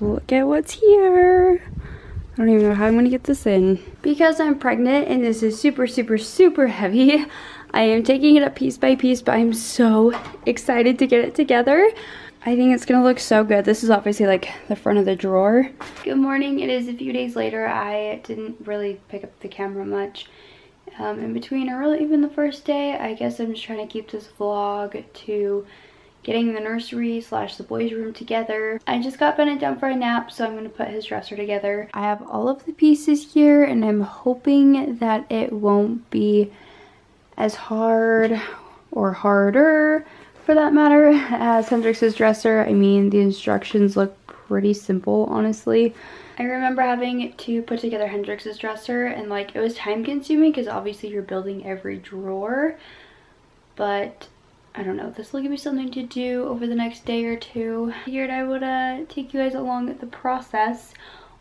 Look at what's here. I don't even know how I'm gonna get this in. Because I'm pregnant and this is super, super, super heavy, I am taking it up piece by piece, but I'm so excited to get it together. I think it's gonna look so good. This is obviously like the front of the drawer. Good morning, it is a few days later. I didn't really pick up the camera much in between, or really even the first day. I guess I'm just trying to keep this vlog to getting the nursery / the boys' room together. I just got Bennett down for a nap, so I'm gonna put his dresser together. I have all of the pieces here, and I'm hoping that it won't be as hard or harder, for that matter, as Hendrix's dresser. I mean, the instructions look pretty simple, honestly. I remember having to put together Hendrix's dresser, and like, it was time consuming because obviously you're building every drawer, but I don't know, this will give me something to do over the next day or two. I figured I would take you guys along with the process.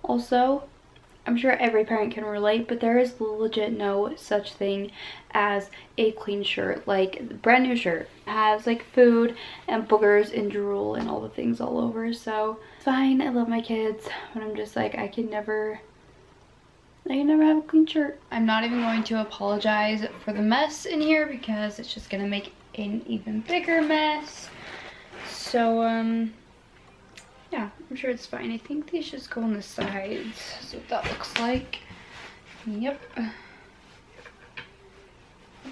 Also, I'm sure every parent can relate, but there is legit no such thing as a clean shirt. Like, the brand new shirt has like food and boogers and drool and all the things all over. So fine, I love my kids, but I'm just like, I can never have a clean shirt. I'm not even going to apologize for the mess in here because it's just gonna make an even bigger mess. So yeah, I'm sure it's fine. I think these just go on the sides. That's what that looks like. Yep.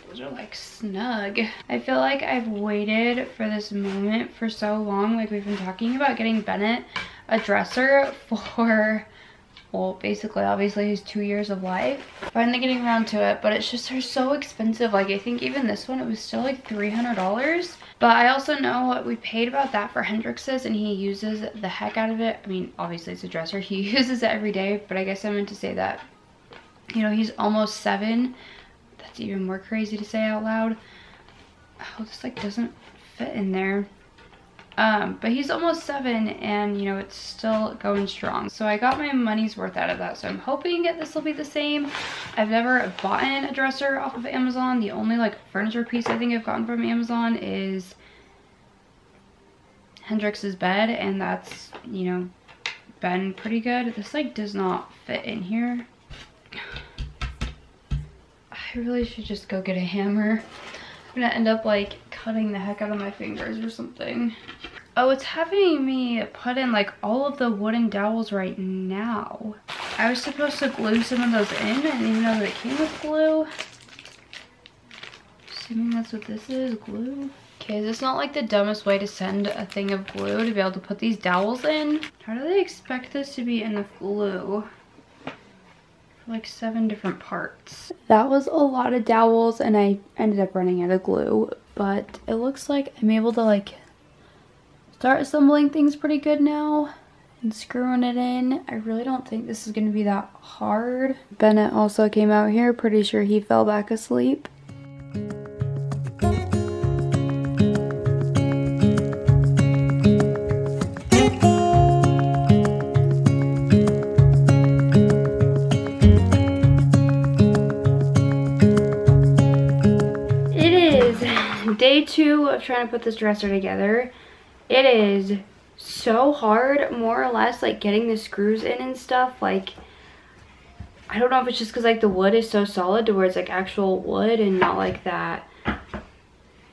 Those are like snug. I feel like I've waited for this moment for so long. Like, we've been talking about getting Bennett a dresser for, well, basically, obviously, his 2 years of life. Finally getting around to it, but it's just, they're so expensive. Like, I think even this one, it was still like $300. But I also know what we paid about that for Hendrix's, and he uses the heck out of it. I mean, obviously it's a dresser. He uses it every day, but I guess I meant to say that, you know, he's almost 7. That's even more crazy to say out loud. Oh, this like doesn't fit in there. But he's almost 7, and you know, it's still going strong. So I got my money's worth out of that. So I'm hoping that this will be the same. I've never bought a dresser off of Amazon. The only like furniture piece I think I've gotten from Amazon is Hendrix's bed, and that's, you know, been pretty good. This like does not fit in here. I really should just go get a hammer. I'm gonna end up like cutting the heck out of my fingers or something. Oh, it's having me put in like all of the wooden dowels right now. I was supposed to glue some of those in. I didn't even know that it came with glue. Assuming that's what this is, glue. Okay, is this not like the dumbest way to send a thing of glue to be able to put these dowels in? How do they expect this to be enough glue? Like 7 different parts. That was a lot of dowels, and I ended up running out of glue, but it looks like I'm able to like start assembling things pretty good now and screwing it in. I really don't think this is gonna be that hard. Bennett also came out here, pretty sure he fell back asleep. Day 2 of trying to put this dresser together. It is so hard, more or less, like getting the screws in and stuff. Like, I don't know if it's just because like the wood is so solid to where it's like actual wood and not like that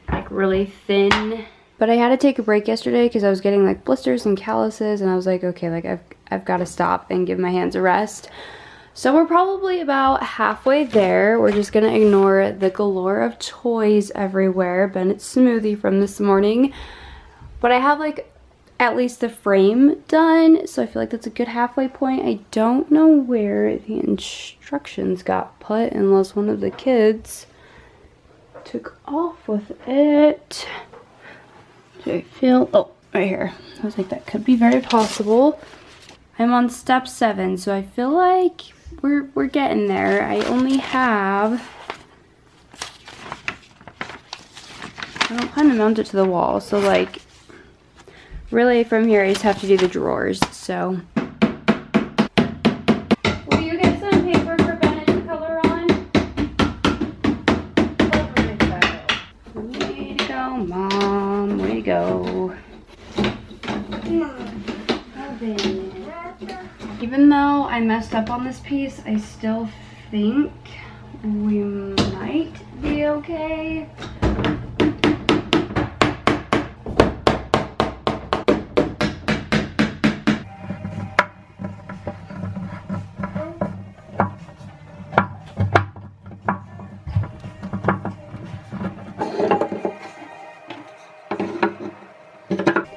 like really thin. But I had to take a break yesterday because I was getting like blisters and calluses, and I was like, okay, like I've got to stop and give my hands a rest. So we're probably about halfway there. We're just gonna ignore the galore of toys everywhere. Bennett's smoothie from this morning. But I have like at least the frame done, so I feel like that's a good halfway point. I don't know where the instructions got put unless one of the kids took off with it. Do I feel, oh, right here. I was like, that could be very possible. I'm on step 7, so I feel like we're getting there. I only have, I don't plan to mount it to the wall, so like really from here I just have to do the drawers. So will you get some paper for Bennett to color on? Way to go, Mom. Way to go. Mom. Oh, Bennett. Even though I messed up on this piece, I still think we might be okay.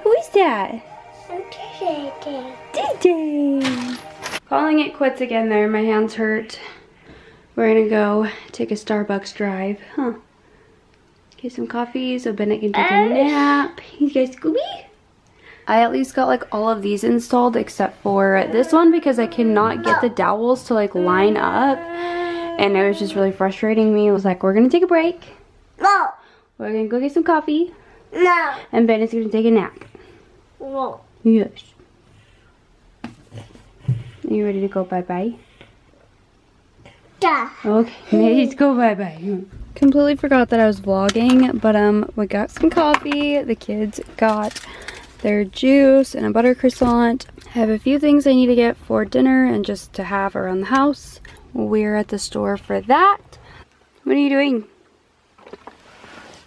Who is that? DJ. Calling it quits again there. My hands hurt. We're gonna go take a Starbucks drive. Huh. Get some coffee so Bennett can take a nap. You guys Scooby? I at least got like all of these installed except for this one because I cannot get the dowels to like line up. And it was just really frustrating me. It was like, we're gonna take a break. No. We're gonna go get some coffee. No. And Bennett's gonna take a nap. No. Yes. Are you ready to go bye-bye? Yeah. Okay, let's go bye-bye. Completely forgot that I was vlogging, but we got some coffee. The kids got their juice and a butter croissant. I have a few things I need to get for dinner and just to have around the house. We're at the store for that. What are you doing?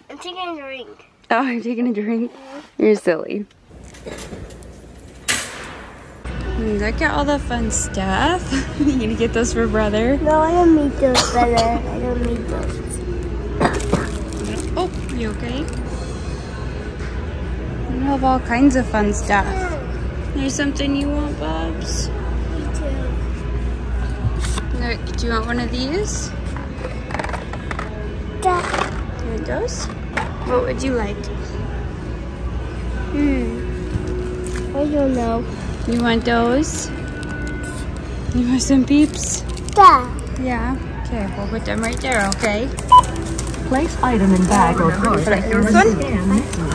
I'm taking a drink. Oh, you're taking a drink? You're silly. Look at all the fun stuff. You gonna get those for brother? No, I don't need those, brother. I don't need those. Oh, you okay? You have all kinds of fun stuff. There's something you want, Bubs? Me too. Look, do you want one of these? Yeah. You want those? What would you like? I don't know. You want those? You want some peeps? Yeah. Yeah. Okay, we'll put them right there, okay? Place item in bag or cart. Like this one? Scan next line.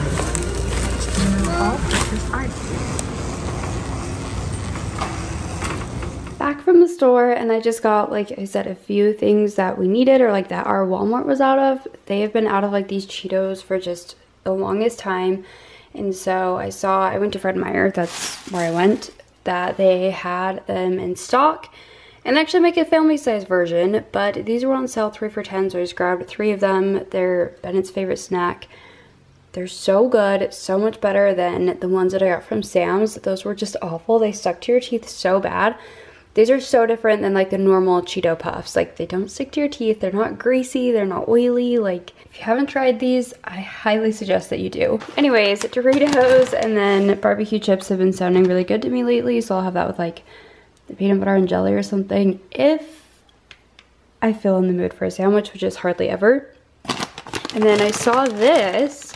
All purchased items. Back from the store, and I just got, like I said, a few things that we needed or like that our Walmart was out of. They have been out of like these Cheetos for just the longest time. And so I went to Fred Meyer, that's where I went, that they had them in stock. And actually make a family size version, but these were on sale 3 for $10, so I just grabbed 3 of them. They're Bennett's favorite snack. They're so good, so much better than the ones that I got from Sam's. Those were just awful. They stuck to your teeth so bad. These are so different than like the normal Cheeto Puffs. Like, they don't stick to your teeth, they're not greasy, they're not oily. Like, if you haven't tried these, I highly suggest that you do. Anyways, Doritos and then barbecue chips have been sounding really good to me lately, so I'll have that with like the peanut butter and jelly or something if I feel in the mood for a sandwich, which is hardly ever. And then I saw this,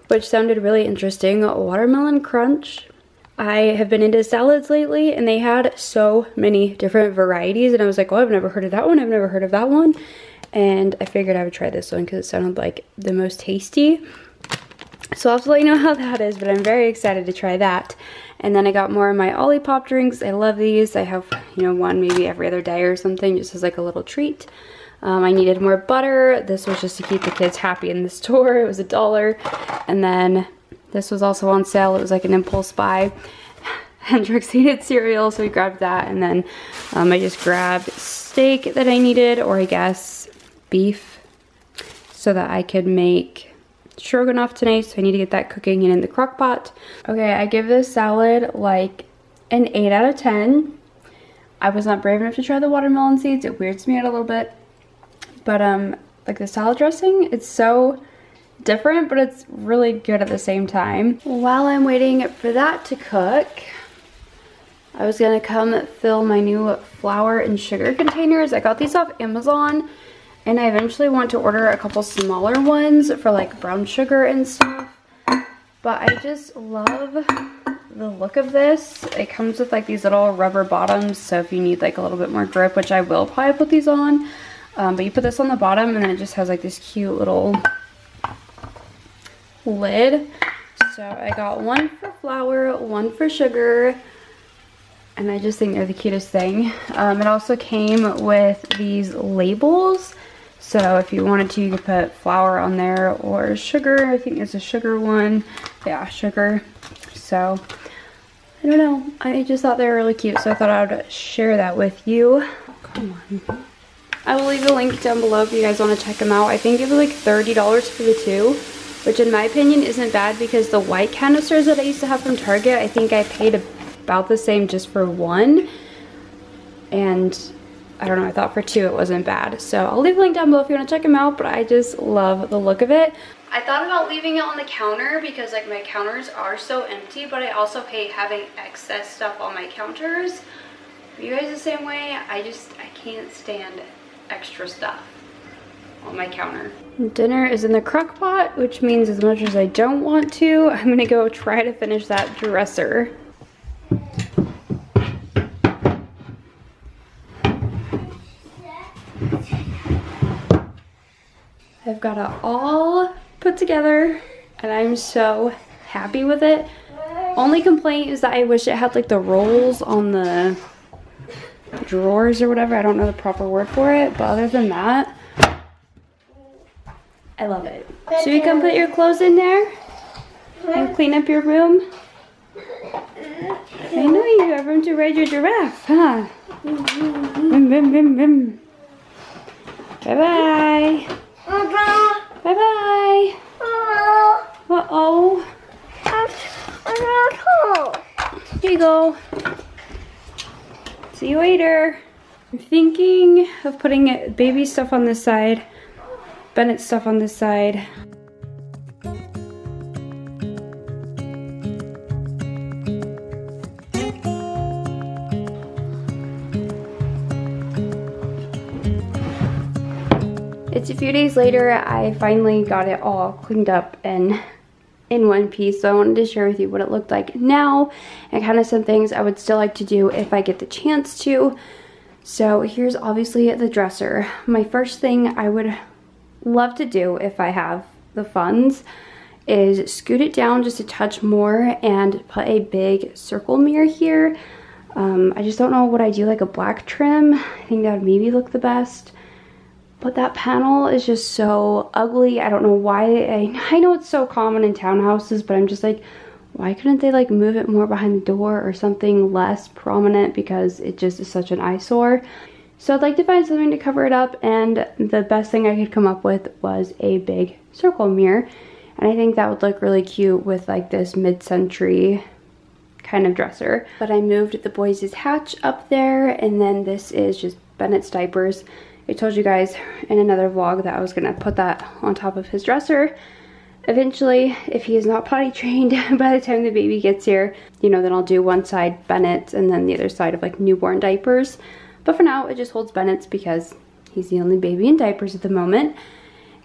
which sounded really interesting, watermelon crunch. I have been into salads lately, and they had so many different varieties, and I was like, oh, I've never heard of that one, I've never heard of that one. And I figured I would try this one because it sounded like the most tasty. So I'll have to let you know how that is, but I'm very excited to try that. And then I got more of my Olipop drinks. I love these. I have, you know, one maybe every other day or something, just as like a little treat. I needed more butter. This was just to keep the kids happy in the store. It was $1. And then this was also on sale. It was like an impulse buy. Hendrix needed cereal, so we grabbed that. And then I just grabbed steak that I needed, or I guess beef, so that I could make stroganoff tonight. So I need to get that cooking and in the crock pot. Okay, I give this salad like an 8 out of 10. I was not brave enough to try the watermelon seeds. It weirds me out a little bit. But like the salad dressing, it's so different, but it's really good at the same time. While I'm waiting for that to cook, I was gonna come fill my new flour and sugar containers. I got these off Amazon, and I eventually want to order a couple smaller ones for like brown sugar and stuff. But I just love the look of this. It comes with like these little rubber bottoms, so if you need like a little bit more grip, which I will probably put these on, but you put this on the bottom and then it just has like this cute little lid. So I got one for flour, one for sugar, and I just think they're the cutest thing. It also came with these labels, so if you wanted to, you could put flour on there or sugar. I think it's a sugar one. Yeah, sugar. So I don't know. I just thought they were really cute, so I thought I would share that with you. Come on. I will leave a link down below if you guys want to check them out. I think it was like $30 for the two, which in my opinion isn't bad because the white canisters that I used to have from Target, I think I paid about the same just for one. And I don't know, I thought for two it wasn't bad. So I'll leave a link down below if you want to check them out, but I just love the look of it. I thought about leaving it on the counter because like my counters are so empty, but I also hate having excess stuff on my counters. Are you guys the same way? I can't stand extra stuff on my counter. Dinner is in the crock pot, which means as much as I don't want to, I'm gonna go try to finish that dresser. I've got it all put together and I'm so happy with it. Only complaint is that I wish it had like the rolls on the drawers or whatever. I don't know the proper word for it, but other than that, I love it. Should we come put your clothes in there and clean up your room? I know you have room to ride your giraffe, huh? Bim, bim, bim, bim. Bye-bye. Bye-bye. Uh-oh. Here you go. See you later. I'm thinking of putting baby stuff on this side, Bennett stuff on this side. It's a few days later. I finally got it all cleaned up and in one piece, so I wanted to share with you what it looked like now and kind of some things I would still like to do if I get the chance to. So here's obviously the dresser. My first thing I would love to do if I have the funds is scoot it down just a touch more and put a big circle mirror here. I just don't know what I do, like a black trim. I think that would maybe look the best. But that panel is just so ugly. I don't know why. I know it's so common in townhouses, but I'm just like, why couldn't they like move it more behind the door or something less prominent, because it just is such an eyesore. So I'd like to find something to cover it up, and the best thing I could come up with was a big circle mirror. And I think that would look really cute with like this mid-century kind of dresser. But I moved the boys' hatch up there, and then this is just Bennett's diapers. I told you guys in another vlog that I was gonna put that on top of his dresser. Eventually, if he is not potty trained by the time the baby gets here, you know, then I'll do one side Bennett's and then the other side of like newborn diapers. But for now, it just holds Bennett's because he's the only baby in diapers at the moment.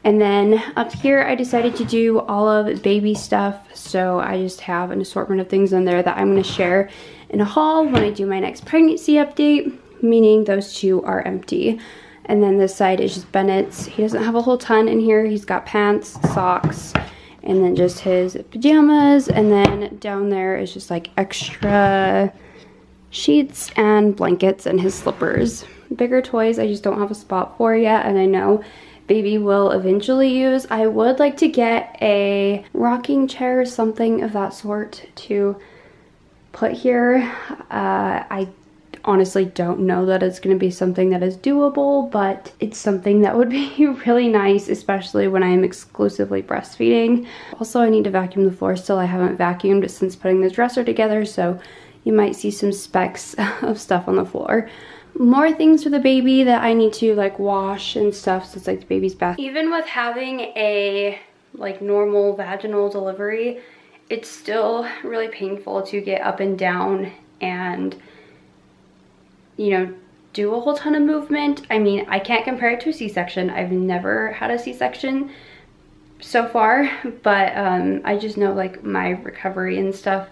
And then up here, I decided to do all of baby stuff. So I just have an assortment of things in there that I'm gonna share in a haul when I do my next pregnancy update, meaning those two are empty. And then this side is just Bennett's. He doesn't have a whole ton in here. He's got pants, socks, and then just his pajamas. And then down there is just like extra sheets and blankets and his slippers. Bigger toys I just don't have a spot for yet, and I know baby will eventually use. I would like to get a rocking chair or something of that sort to put here. I honestly don't know that it's going to be something that is doable, but it's something that would be really nice, especially when I am exclusively breastfeeding. Also, I need to vacuum the floor still. I haven't vacuumed since putting this dresser together, so you might see some specks of stuff on the floor. More things for the baby that I need to like wash and stuff, so it's like the baby's bath. Even with having a like normal vaginal delivery, it's still really painful to get up and down and, you know, do a whole ton of movement. I mean, I can't compare it to a C-section. I've never had a C-section so far, but I just know like my recovery and stuff,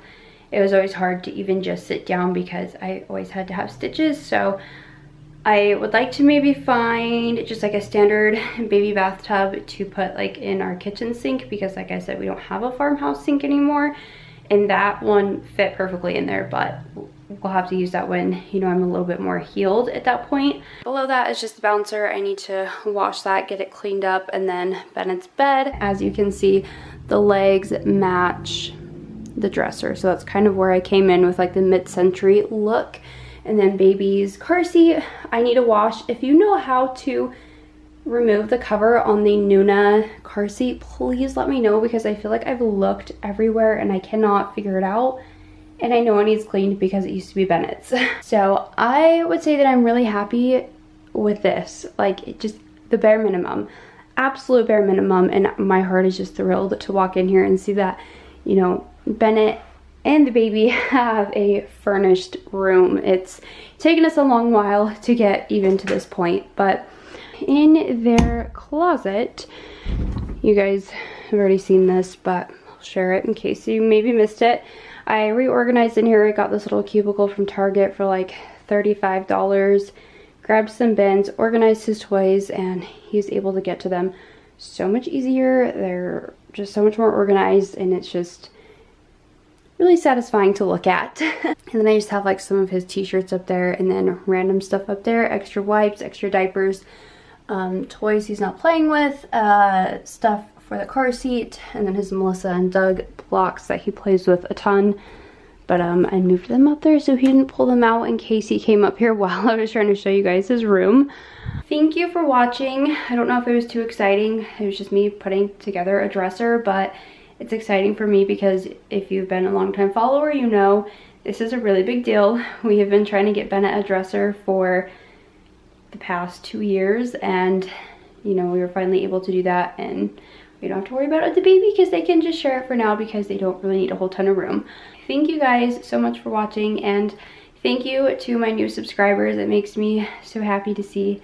it was always hard to even just sit down because I always had to have stitches. So I would like to maybe find just like a standard baby bathtub to put like in our kitchen sink, because like I said, we don't have a farmhouse sink anymore, and that one fit perfectly in there, but we'll have to use that when, you know, I'm a little bit more healed at that point. Below that is just the bouncer. I need to wash that, get it cleaned up, and then Bennett's bed. As you can see, the legs match the dresser. So that's kind of where I came in with like the mid-century look. And then baby's car seat, I need a wash. If you know how to remove the cover on the Nuna car seat, please let me know, because I feel like I've looked everywhere and I cannot figure it out. And I know it needs cleaned because it used to be Bennett's. So I would say that I'm really happy with this. Like, just the bare minimum, absolute bare minimum. And my heart is just thrilled to walk in here and see that, you know, Bennett and the baby have a furnished room. It's taken us a long while to get even to this point, but in their closet, you guys have already seen this, but I'll share it in case you maybe missed it. I reorganized in here. I got this little cubicle from Target for like $35. Grabbed some bins, organized his toys, and he's able to get to them so much easier. They're just so much more organized, and it's just really satisfying to look at. And then I just have like some of his t-shirts up there, and then random stuff up there, extra wipes, extra diapers, toys he's not playing with, stuff for the car seat, and then his Melissa and Doug blocks that he plays with a ton. But I moved them up there so he didn't pull them out in case he came up here while I was trying to show you guys his room. Thank you for watching. I don't know if it was too exciting. It was just me putting together a dresser, but it's exciting for me because if you've been a longtime follower, you know this is a really big deal. We have been trying to get Bennett a dresser for the past 2 years, and you know, we were finally able to do that, and we don't have to worry about it with the baby because they can just share it for now because they don't really need a whole ton of room. Thank you guys so much for watching, and thank you to my new subscribers. It makes me so happy to see,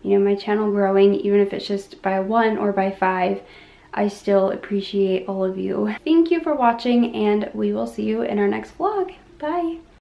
you know, my channel growing, even if it's just by 1 or by 5. I still appreciate all of you. Thank you for watching, and we will see you in our next vlog. Bye.